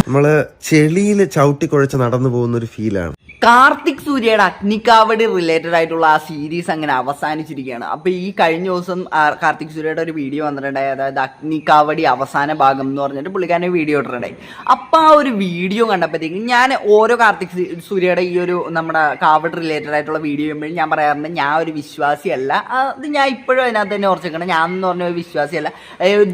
നമ്മള് ചെളിയിൽ ചവിട്ടിക്കുഴച്ച് നടന്നു പോകുന്ന ഒരു ഫീലാണ്. കാർത്തിക് സൂര്യയുടെ അഗ്നിക്കാവടി റിലേറ്റഡ് ആയിട്ടുള്ള ആ സീരീസ് അങ്ങനെ അവസാനിച്ചിരിക്കുകയാണ്. അപ്പോൾ ഈ കഴിഞ്ഞ ദിവസം കാർത്തിക് സൂര്യയുടെ ഒരു വീഡിയോ വന്നിട്ടുണ്ടായി, അതായത് അഗ്നിക്കാവടി അവസാന ഭാഗം എന്ന് പറഞ്ഞിട്ട് പുള്ളിക്കാരൻ വീഡിയോ ഇട്ടിട്ടുണ്ടായി. അപ്പോൾ ആ ഒരു വീഡിയോ കണ്ടപ്പോഴത്തേക്കും ഞാൻ ഓരോ കാർത്തിക് സൂര്യയുടെ ഈ ഒരു നമ്മുടെ കാവടി റിലേറ്റഡ് ആയിട്ടുള്ള വീഡിയോ ചെയ്യുമ്പോഴും ഞാൻ പറയാറുണ്ട്, ഞാൻ ഒരു വിശ്വാസിയല്ല. അത് ഞാൻ ഇപ്പോഴും അതിനകത്ത് തന്നെ ഉറച്ചിരിക്കണം. ഞാൻ എന്ന് പറഞ്ഞ ഒരു വിശ്വാസിയല്ല,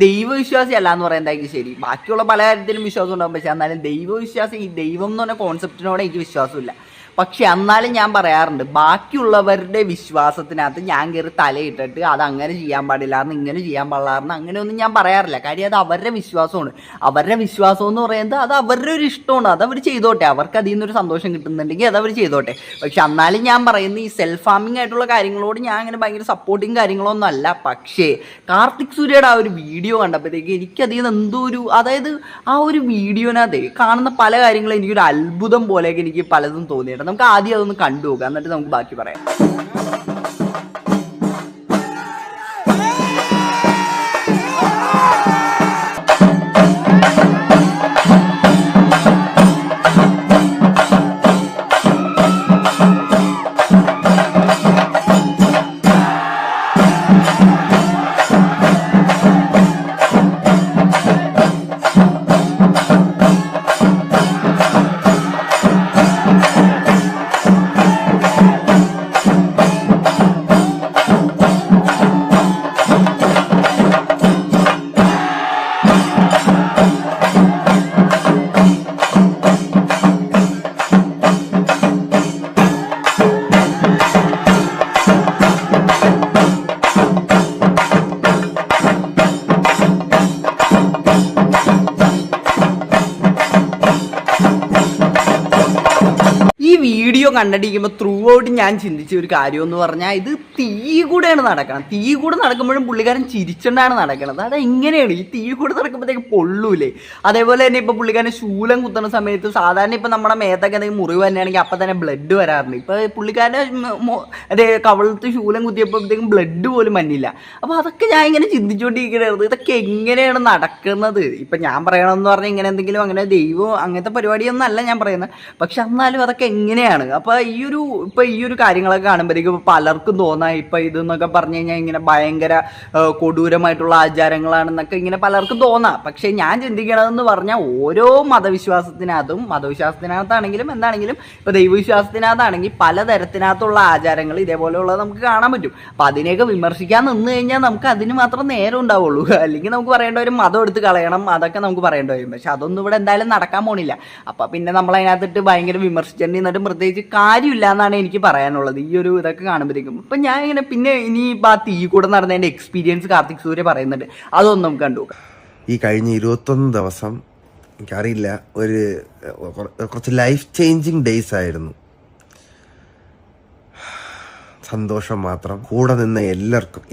ദൈവവിശ്വാസിയല്ല എന്ന് പറയുന്നതായിരിക്കും ശരി. ബാക്കിയുള്ള പല കാര്യത്തിലും വിശ്വാസം ഉണ്ടാകും, പക്ഷെ എന്നാലും ദൈവവിശ്വാസം, ഈ ദൈവം എന്ന് പറഞ്ഞ കോൺസെപ്റ്റിനോട് എനിക്ക് വിശ്വാസമില്ല. പക്ഷെ എന്നാലും ഞാൻ പറയാറുണ്ട്, ബാക്കിയുള്ളവരുടെ വിശ്വാസത്തിനകത്ത് ഞാൻ കയറി തലയിട്ടിട്ട് അത് അങ്ങനെ ചെയ്യാൻ പാടില്ലായിരുന്നു, ഇങ്ങനെ ചെയ്യാൻ പാടില്ലായിരുന്നു, അങ്ങനെയൊന്നും ഞാൻ പറയാറില്ല. കാര്യം അത് അവരുടെ വിശ്വാസമാണ്. അവരുടെ വിശ്വാസം എന്ന് പറയുന്നത് അത് അവരുടെ ഒരു ഇഷ്ടമാണ്. അത് അവർ ചെയ്തോട്ടെ, അവർക്ക് അതിൽ നിന്നൊരു സന്തോഷം കിട്ടുന്നുണ്ടെങ്കിൽ അത് അവർ ചെയ്തോട്ടെ. പക്ഷെ എന്നാലും ഞാൻ പറയുന്നത്, ഈ സെൽഫ് ഹാമിങ് ആയിട്ടുള്ള കാര്യങ്ങളോട് ഞാൻ അങ്ങനെ ഭയങ്കര സപ്പോർട്ടിങ് കാര്യങ്ങളൊന്നും അല്ല. പക്ഷേ കാർത്തിക് സൂര്യയുടെ ആ ഒരു വീഡിയോ കണ്ടപ്പോഴത്തേക്ക് എനിക്കതിൽ നിന്ന് എന്തോ ഒരു, അതായത് ആ ഒരു വീഡിയോനകത്ത് കാണുന്ന പല കാര്യങ്ങളും എനിക്കൊരു അത്ഭുതം പോലെയൊക്കെ എനിക്ക് പലതും തോന്നിയിട്ടുണ്ട്. നമുക്ക് ആദ്യം അതൊന്ന് കണ്ടു നോക്കാം, എന്നിട്ട് നമുക്ക് ബാക്കി പറയാം. വീഡിയോ കണ്ടിരിക്കുമ്പോൾ ത്രൂ ഔട്ട് ഞാൻ ചിന്തിച്ച ഒരു കാര്യം എന്ന് പറഞ്ഞാൽ, ഇത് തീ കൂടെയാണ് നടക്കണം. തീ കൂടെ നടക്കുമ്പോഴും പുള്ളിക്കാരൻ ചിരിച്ചുകൊണ്ടാണ് നടക്കുന്നത്. അതെങ്ങനെയാണ് ഈ തീ കൂടെ നടക്കുമ്പോഴത്തേക്ക് പൊള്ളൂലേ? അതേപോലെ തന്നെ ഇപ്പോൾ പുള്ളിക്കാരൻ ശൂലം കുത്തുന്ന സമയത്ത് സാധാരണ ഇപ്പോൾ നമ്മുടെ മേത്തൊക്കെ എന്തെങ്കിലും മുറിവ് തന്നെയാണെങ്കിൽ അപ്പം തന്നെ ബ്ലഡ് വരാറുണ്ട്. ഇപ്പോൾ പുള്ളിക്കാരൻ്റെ അതേ കവളത്ത് ശൂലം കുത്തിയപ്പോഴത്തേക്കും ബ്ലഡ് പോലും വന്നില്ല. അപ്പോൾ അതൊക്കെ ഞാൻ ഇങ്ങനെ ചിന്തിച്ചുകൊണ്ടിരിക്കുന്നത്, ഇതൊക്കെ എങ്ങനെയാണ് നടക്കുന്നത്? ഇപ്പം ഞാൻ പറയണമെന്ന് പറഞ്ഞാൽ ഇങ്ങനെ എന്തെങ്കിലും അങ്ങനെ ദൈവം അങ്ങനത്തെ പരിപാടിയൊന്നും അല്ല ഞാൻ പറയുന്നത്. പക്ഷെ എന്നാലും അതൊക്കെ എങ്ങനെയാണ്? അപ്പോൾ ഈ ഒരു കാര്യങ്ങളൊക്കെ കാണുമ്പോഴേക്കും പലർക്കും തോന്നാം, ഇപ്പം ഇതെന്നൊക്കെ പറഞ്ഞു കഴിഞ്ഞാൽ ഇങ്ങനെ ഭയങ്കര കൊടൂരമായിട്ടുള്ള ആചാരങ്ങളാണെന്നൊക്കെ ഇങ്ങനെ പലർക്കും തോന്നാം. പക്ഷെ ഞാൻ ചിന്തിക്കണതെന്ന് പറഞ്ഞാൽ, ഓരോ മതവിശ്വാസത്തിനകത്താണെങ്കിലും എന്താണെങ്കിലും, ഇപ്പോൾ ദൈവവിശ്വാസത്തിനകത്താണെങ്കിൽ പലതരത്തിനകത്തുള്ള ആചാരങ്ങൾ ഇതേപോലെയുള്ളത് നമുക്ക് കാണാൻ പറ്റും. അപ്പം അതിനെയൊക്കെ വിമർശിക്കാൻ നിന്ന് കഴിഞ്ഞാൽ നമുക്ക് അതിന് മാത്രം നേരം ഉണ്ടാവുള്ളൂ. അല്ലെങ്കിൽ നമുക്ക് പറയേണ്ട ഒരു മതം എടുത്ത് കളയണം, അതൊക്കെ നമുക്ക് പറയേണ്ടി വരും. പക്ഷെ അതൊന്നും ഇവിടെ എന്തായാലും നടക്കാൻ പോണില്ല. അപ്പം പിന്നെ നമ്മൾ അതിനകത്തിട്ട് ഭയങ്കര വിമർശിച്ചേണ്ടി എന്നിട്ടും പ്രത്യേകിച്ച് കാര്യമില്ല എന്നാണ് എനിക്ക് പറയാനുള്ളത് ഈ ഒരു ഇതൊക്കെ കാണുമ്പോഴത്തേക്കും. അപ്പം ഞാൻ ഇങ്ങനെ പിന്നെ ഇനി ആ തീ കൂടെ നടന്നതിൻ്റെ എക്സ്പീരിയൻസ് കാർത്തിക് സൂര്യ പറയുന്നുണ്ട്, അതൊന്നും നമുക്ക് കണ്ടു. ഈ കഴിഞ്ഞ 21 ദിവസം എനിക്കറിയില്ല, കുറച്ച് ലൈഫ് ചേഞ്ചിങ് ഡേയ്സ് ആയിരുന്നു. സന്തോഷം മാത്രം. കൂടെ നിന്ന് എല്ലാവർക്കും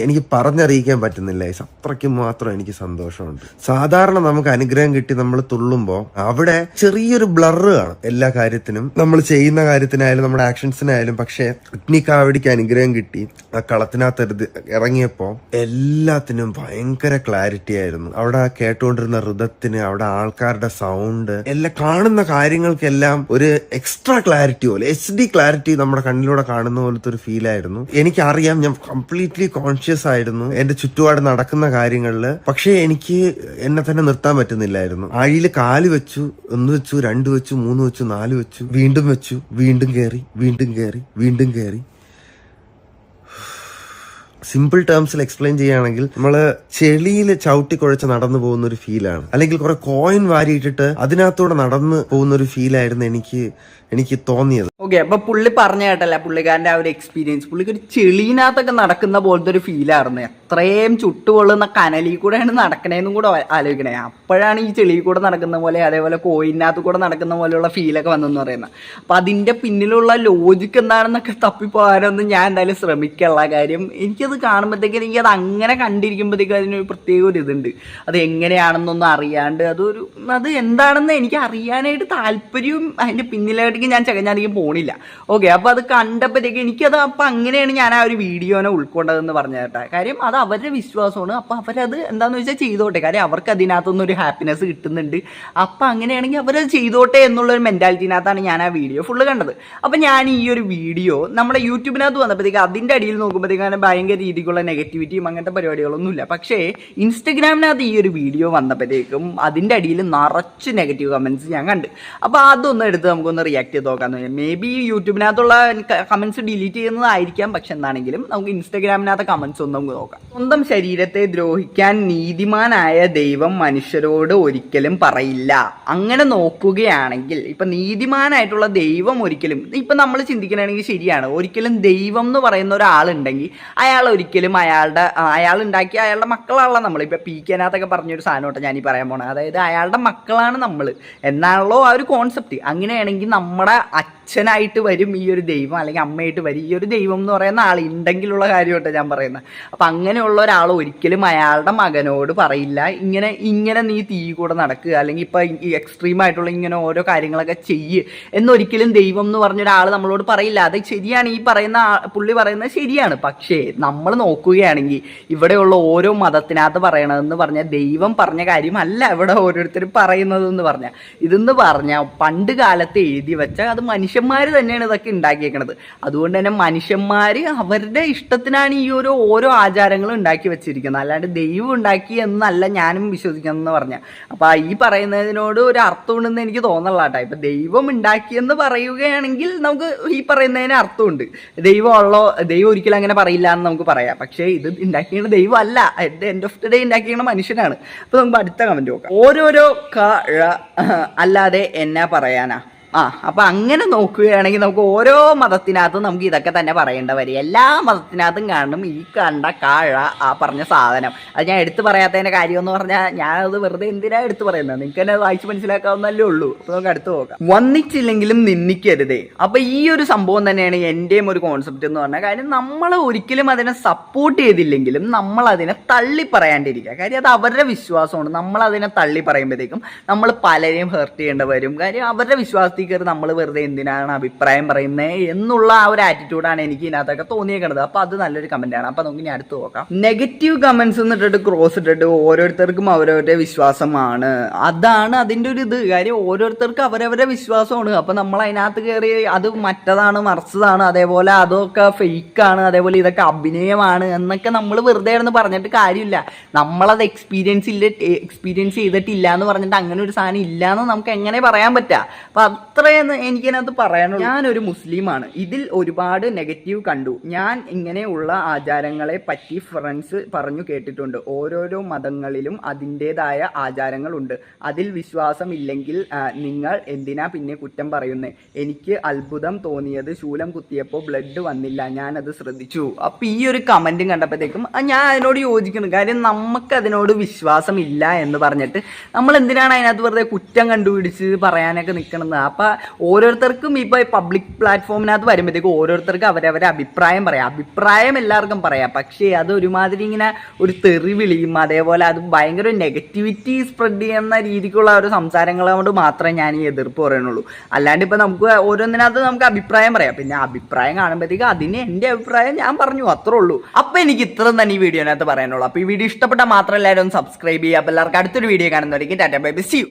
എനിക്ക് പറഞ്ഞറിയിക്കാൻ പറ്റുന്നില്ല, അത്രയ്ക്കും മാത്രം എനിക്ക് സന്തോഷമുണ്ട്. സാധാരണ നമുക്ക് അനുഗ്രഹം കിട്ടി നമ്മൾ തുള്ളുമ്പോൾ അവിടെ ചെറിയൊരു ബ്ലറ് കാണും എല്ലാ കാര്യത്തിനും, നമ്മൾ ചെയ്യുന്ന കാര്യത്തിനായാലും നമ്മുടെ ആക്ഷൻസിനായാലും. പക്ഷെ അഗ്നിക്കാവടിക്ക് അനുഗ്രഹം കിട്ടി, ആ കളത്തിനകത്ത് ഇറങ്ങിയപ്പോ എല്ലാത്തിനും ഭയങ്കര ക്ലാരിറ്റി ആയിരുന്നു. അവിടെ കേട്ടുകൊണ്ടിരുന്ന ഋതത്തിന്, അവിടെ ആൾക്കാരുടെ സൗണ്ട്, എല്ലാം കാണുന്ന കാര്യങ്ങൾക്കെല്ലാം ഒരു എക്സ്ട്രാ ക്ലാരിറ്റി പോലെ, HD ക്ലാരിറ്റി നമ്മുടെ കണ്ണിലൂടെ കാണുന്ന പോലത്തെ ഒരു ഫീൽ ആയിരുന്നു. എനിക്കറിയാം, ഞാൻ കംപ്ലീറ്റ്ലി കോൺഷ്യസ് ആയിരുന്നു എന്റെ ചുറ്റുപാട് നടക്കുന്ന കാര്യങ്ങളിൽ. പക്ഷെ എനിക്ക് എന്നെ തന്നെ നിർത്താൻ പറ്റുന്നില്ലായിരുന്നു. ആഴിയിൽ 4 വെച്ചു, 1 വെച്ചു, 2 വെച്ചു, 3 വെച്ചു, 4 വെച്ചു, വീണ്ടും വെച്ചു, വീണ്ടും കയറി. സിമ്പിൾ ടേംസിൽ എക്സ്പ്ലെയിൻ ചെയ്യുകയാണെങ്കിൽ, നമ്മള് ചെളിയിൽ ചവിട്ടിക്കുഴച്ച് നടന്നു പോകുന്ന ഒരു ഫീലാണ്. അല്ലെങ്കിൽ കുറെ കോയിൻ വാരിയിട്ടിട്ട് അതിനകത്തൂടെ നടന്നു പോകുന്ന ഒരു ഫീലായിരുന്നു എനിക്ക് തോന്നിയത്. ഓക്കെ, അപ്പൊ പുള്ളി പറഞ്ഞ കേട്ടല്ല പുള്ളിക്കാരന്റെ ആ ഒരു എക്സ്പീരിയൻസ്. പുള്ളിക്ക് ഒരു ചെളീനകത്തൊക്കെ നടക്കുന്ന പോലത്തെ ഒരു ഫീലായിരുന്നു. എത്രയും ചുട്ടുകൊള്ളുന്ന കനലിൽ കൂടെയാണ് നടക്കണേന്നും കൂടെ ആലോചിക്കണേ. അപ്പോഴാണ് ഈ ചെളിയിൽ കൂടെ നടക്കുന്ന പോലെ, അതേപോലെ കോയിനകത്ത് കൂടെ നടക്കുന്ന പോലെയുള്ള ഫീലൊക്കെ വന്നെന്ന് പറയുന്നത്. അപ്പൊ അതിന്റെ പിന്നിലുള്ള ലോജിക്ക് എന്താണെന്നൊക്കെ തപ്പിപ്പോകാനൊന്നും ഞാൻ എന്തായാലും ശ്രമിക്കാനുള്ള കാര്യം, എനിക്കത് കാണുമ്പോഴത്തേക്കും എനിക്കത് അങ്ങനെ കണ്ടിരിക്കുമ്പോഴത്തേക്കും അതിനൊരു പ്രത്യേക ഒരു ഇതുണ്ട്. അത് എങ്ങനെയാണെന്നൊന്നും അറിയാണ്ട് അത് എന്താണെന്ന് എനിക്ക് അറിയാനായിട്ട് താല്പര്യവും അതിന്റെ പിന്നിലായിട്ട് ഞാൻ ചകഞ്ഞാധികം പോണില്ല. ഓക്കെ, അപ്പോൾ അത് കണ്ടപ്പോഴത്തേക്ക് എനിക്കത് അപ്പം അങ്ങനെയാണ് ഞാൻ ആ ഒരു വീഡിയോനെ ഉൾക്കൊണ്ടതെന്ന് പറഞ്ഞ കേട്ടോ. കാര്യം അത് അവരുടെ വിശ്വാസമാണ്. അപ്പം അവരത് എന്താണെന്ന് വെച്ചാൽ ചെയ്തോട്ടെ, കാര്യം അവർക്ക് അതിനകത്തുനിന്ന് ഒരു ഹാപ്പിനെസ് കിട്ടുന്നുണ്ട്. അപ്പം അങ്ങനെയാണെങ്കിൽ അവരത് ചെയ്തോട്ടെ എന്നുള്ളൊരു മെൻറ്റാലിറ്റിനകത്താണ് ഞാൻ ആ വീഡിയോ ഫുള്ള് കണ്ടത്. അപ്പം ഞാൻ ഈ ഒരു വീഡിയോ നമ്മുടെ യൂട്യൂബിനകത്ത് വന്നപ്പോഴത്തേക്ക് അതിൻ്റെ അടിയിൽ നോക്കുമ്പോഴത്തേക്കാണ് ഭയങ്കര രീതിക്കുള്ള നെഗറ്റിവിറ്റിയും അങ്ങനത്തെ പരിപാടികളൊന്നുമില്ല. പക്ഷേ ഇൻസ്റ്റഗ്രാമിനകത്ത് ഈ ഒരു വീഡിയോ വന്നപ്പോഴത്തേക്കും അതിൻ്റെ അടിയിൽ നിറച്ച് നെഗറ്റീവ് കമൻറ്റ്സ് ഞാൻ കണ്ട്. അപ്പോൾ അതൊന്നും എടുത്ത് നമുക്കൊന്ന് റിയാക്ട് ചെയ്ത് നോക്കാമെന്ന് പറഞ്ഞു. മേ ബി യൂട്യൂബിനകത്തുള്ള കമൻറ്റ്സ് ഡിലീറ്റ് ചെയ്യുന്നതായിരിക്കാം, പക്ഷെ എന്താണെങ്കിലും നമുക്ക് ഇൻസ്റ്റഗ്രാമിനകത്തെ കമൻറ്റ്സ് ഒന്ന് നമുക്ക് നോക്കാം. സ്വന്തം ശരീരത്തെ ദ്രോഹിക്കാൻ നീതിമാനായ ദൈവം മനുഷ്യരോട് ഒരിക്കലും പറയില്ല. അങ്ങനെ നോക്കുകയാണെങ്കിൽ ഇപ്പം നീതിമാനായിട്ടുള്ള ദൈവം ഒരിക്കലും, ഇപ്പം നമ്മൾ ചിന്തിക്കണമെങ്കിൽ ശരിയാണ്, ഒരിക്കലും ദൈവം എന്ന് പറയുന്ന ഒരാളുണ്ടെങ്കിൽ അയാൾ ഒരിക്കലും അയാൾ ഉണ്ടാക്കിയ അയാളുടെ മക്കളാണല്ലോ നമ്മൾ. ഇപ്പം പീക്കാനകത്തൊക്കെ പറഞ്ഞൊരു സാധനമായിട്ട് ഞാനീ പറയാൻ പോണത്, അതായത് അയാളുടെ മക്കളാണ് നമ്മൾ എന്നാണല്ലോ ആ ഒരു കോൺസെപ്റ്റ്. അങ്ങനെയാണെങ്കിൽ നമ്മുടെ അച്ഛനായിട്ട് വരും ഈ ഒരു ദൈവം, അല്ലെങ്കിൽ അമ്മയായിട്ട് വരും ഈ ഒരു ദൈവം എന്ന് പറയുന്ന ആൾ ഉണ്ടെങ്കിലുള്ള കാര്യമായിട്ട് ഞാൻ പറയുന്നത്. അപ്പം അങ്ങനെയുള്ള ഒരാൾ ഒരിക്കലും അയാളുടെ മകനോട് പറയില്ല ഇങ്ങനെ നീ തീ കൂടെ നടക്കുക, അല്ലെങ്കിൽ ഇപ്പം ഈ എക്സ്ട്രീമായിട്ടുള്ള ഇങ്ങനെ ഓരോ കാര്യങ്ങളൊക്കെ ചെയ്യ് എന്നൊരിക്കലും ദൈവം എന്ന് പറഞ്ഞൊരാൾ നമ്മളോട് പറയില്ല. അത് ശരിയാണ്, ഈ പറയുന്ന പുള്ളി പറയുന്നത് ശരിയാണ്. പക്ഷേ നമ്മൾ നോക്കുകയാണെങ്കിൽ ഇവിടെയുള്ള ഓരോ മതത്തിനകത്ത് പറയണതെന്ന് പറഞ്ഞാൽ ദൈവം പറഞ്ഞ കാര്യമല്ല ഇവിടെ ഓരോരുത്തരും പറയുന്നതെന്ന് പറഞ്ഞാൽ. ഇതെന്ന് പറഞ്ഞാൽ പണ്ട് കാലത്ത് എഴുതി വെച്ച അത് മനുഷ്യന്മാർ തന്നെയാണ് ഇതൊക്കെ ഉണ്ടാക്കിയേക്കണത്. അതുകൊണ്ട് തന്നെ മനുഷ്യന്മാർ അവരുടെ ഇഷ്ടത്തിനാണ് ഈ ഓരോ ആചാരങ്ങളും ഉണ്ടാക്കി വെച്ചിരിക്കുന്നത്, അല്ലാണ്ട് ദൈവം ഉണ്ടാക്കി എന്നല്ല ഞാനും വിശ്വസിക്കുന്നതെന്ന് പറഞ്ഞാൽ. അപ്പം ഈ പറയുന്നതിനോട് ഒരു അർത്ഥമുണ്ടെന്ന് എനിക്ക് തോന്നുന്നില്ല കേട്ടോ. ഇപ്പം ദൈവം ഉണ്ടാക്കിയെന്ന് പറയുകയാണെങ്കിൽ നമുക്ക് ഈ പറയുന്നതിന് അർത്ഥമുണ്ട്. ദൈവം ഒരിക്കലും അങ്ങനെ പറയില്ല എന്ന് നമുക്ക് പറയാം. പക്ഷേ ഇത് ഉണ്ടാക്കിയത് ദൈവം അല്ല, എൻഡ് ഓഫ് ദി ഡേ ഉണ്ടാക്കിയത് മനുഷ്യനാണ്. അപ്പോൾ നമുക്ക് അടുത്ത കമൻറ്റ് നോക്കാം. ഓരോരോ അല്ലാതെ എന്നാ പറയാനാ. അപ്പം അങ്ങനെ നോക്കുകയാണെങ്കിൽ നമുക്ക് ഓരോ മതത്തിനകത്തും നമുക്ക് ഇതൊക്കെ തന്നെ പറയേണ്ട വരും. എല്ലാ മതത്തിനകത്തും കാണും ഈ കണ്ട കാഴ ആ പറഞ്ഞ സാധനം. അത് ഞാൻ എടുത്തു പറയാത്തതിൻ്റെ കാര്യമെന്ന് പറഞ്ഞാൽ ഞാനത് വെറുതെ എന്തിനാണ് എടുത്തു പറയുന്നത്, നിങ്ങൾക്ക് തന്നെ വായിച്ച് മനസ്സിലാക്കാവുന്നല്ലേ ഉള്ളൂ. അപ്പോൾ നമുക്ക് അടുത്ത് നോക്കാം. വന്നിച്ചില്ലെങ്കിലും നിന്ദിക്കരുതേ. അപ്പം ഈ ഒരു സംഭവം തന്നെയാണ് എൻ്റെയും ഒരു കോൺസെപ്റ്റ് എന്ന് പറഞ്ഞാൽ. കാര്യം നമ്മൾ ഒരിക്കലും അതിനെ സപ്പോർട്ട് ചെയ്തില്ലെങ്കിലും നമ്മൾ അതിനെ തള്ളി പറയാണ്ടിരിക്കുക. കാര്യം അത് അവരുടെ വിശ്വാസമാണ്. നമ്മൾ അതിനെ തള്ളി പറയുമ്പോഴത്തേക്കും നമ്മൾ പലരെയും ഹേർട്ട് ചെയ്യേണ്ടി വരും. കാര്യം അവരുടെ വിശ്വാസത്തിൽ കയറി നമ്മൾ വെറുതെ എന്തിനാണ് അഭിപ്രായം പറയുന്നത് എന്നുള്ള ആ ഒരു ആറ്റിറ്റ്യൂഡാണ് എനിക്ക് ഇതിനകത്തൊക്കെ തോന്നിയേക്കണത്. അപ്പോൾ അത് നല്ലൊരു കമൻറ്റാണ്. അപ്പോൾ നമുക്ക് ഇനി അടുത്ത് നോക്കാം. നെഗറ്റീവ് കമൻസ് എന്നിട്ടിട്ട് ക്രോസ് ഇട്ടിട്ട് ഓരോരുത്തർക്കും അവരവരുടെ വിശ്വാസമാണ്, അതാണ് അതിൻ്റെ ഒരു ഇത്. കാര്യം ഓരോരുത്തർക്കും അവരവരുടെ വിശ്വാസമാണ്. അപ്പോൾ നമ്മൾ അതിനകത്ത് കയറി അത് മറ്റതാണ് മറിച്ചതാണ്, അതേപോലെ അതൊക്കെ ഫേക്കാണ്, അതേപോലെ ഇതൊക്കെ അഭിനയമാണ് എന്നൊക്കെ നമ്മൾ വെറുതെ ആണെന്ന് പറഞ്ഞിട്ട് കാര്യമില്ല. നമ്മളത് എക്സ്പീരിയൻസ് ചെയ്തിട്ടില്ല എന്ന് പറഞ്ഞിട്ട് അങ്ങനെ ഒരു സാധനം ഇല്ല എന്ന് നമുക്ക് എങ്ങനെ പറയാൻ പറ്റുക? അപ്പം അത്രയെന്ന് എനിക്കതിനകത്ത് പറയാനുള്ളൂ. ഞാനൊരു മുസ്ലിമാണ്, ഇതിൽ ഒരുപാട് നെഗറ്റീവ് കണ്ടു. ഞാൻ ഇങ്ങനെയുള്ള ആചാരങ്ങളെ പറ്റി ഫ്രണ്ട്സ് പറഞ്ഞു കേട്ടിട്ടുണ്ട്. ഓരോരോ മതങ്ങളിലും അതിൻ്റെതായ ആചാരങ്ങളുണ്ട്. അതിൽ വിശ്വാസമില്ലെങ്കിൽ നിങ്ങൾ എന്തിനാ പിന്നെ കുറ്റം പറയുന്നത്? എനിക്ക് അത്ഭുതം തോന്നിയത് ശൂലം കുത്തിയപ്പോൾ ബ്ലഡ് വന്നില്ല, ഞാനത് ശ്രദ്ധിച്ചു. അപ്പം ഈ ഒരു കമൻറ്റും കണ്ടപ്പോഴത്തേക്കും ഞാൻ അതിനോട് യോജിക്കുന്നു. കാര്യം നമുക്ക് അതിനോട് വിശ്വാസമില്ല എന്ന് പറഞ്ഞിട്ട് നമ്മൾ എന്തിനാണ് അതിനകത്ത് വെറുതെ കുറ്റം കണ്ടുപിടിച്ച് പറയാനൊക്കെ നിൽക്കണമെന്ന്? അപ്പം ഓരോരുത്തർക്കും ഇപ്പോൾ പബ്ലിക് പ്ലാറ്റ്ഫോമിനകത്ത് വരുമ്പോഴത്തേക്കും ഓരോരുത്തർക്ക് അവരവരെ അഭിപ്രായം പറയാം. അഭിപ്രായം എല്ലാവർക്കും പറയാം, പക്ഷേ അത് ഒരുമാതിരി ഇങ്ങനെ ഒരു തെറി വിളിയും അതേപോലെ അത് ഭയങ്കര നെഗറ്റിവിറ്റി സ്പ്രെഡ് ചെയ്യുന്ന രീതിക്കുള്ള ഒരു സംസാരങ്ങളോട് മാത്രമേ ഞാൻ ഈ എതിർപ്പ് പറയുന്നുള്ളൂ. അല്ലാണ്ട് ഇപ്പം നമുക്ക് ഓരോന്നിനകത്ത് നമുക്ക് അഭിപ്രായം പറയാം. പിന്നെ അഭിപ്രായം കാണുമ്പോഴത്തേക്കും അതിന് എൻ്റെ അഭിപ്രായം ഞാൻ പറഞ്ഞു, അത്രേ ഉള്ളൂ. അപ്പം എനിക്ക് ഇത്ര തന്നെ ഈ വീഡിയോനകത്ത് പറയാനുള്ളൂ. അപ്പോൾ ഈ വീഡിയോ ഇഷ്ടപ്പെട്ടാൽ മാത്രം എല്ലാവരും ഒന്ന് സബ്സ്ക്രൈബ് ചെയ്യുക. അപ്പോൾ എല്ലാവർക്കും അടുത്തൊരു വീഡിയോ കാണുന്നവരേക്കും tata bye bye, see U.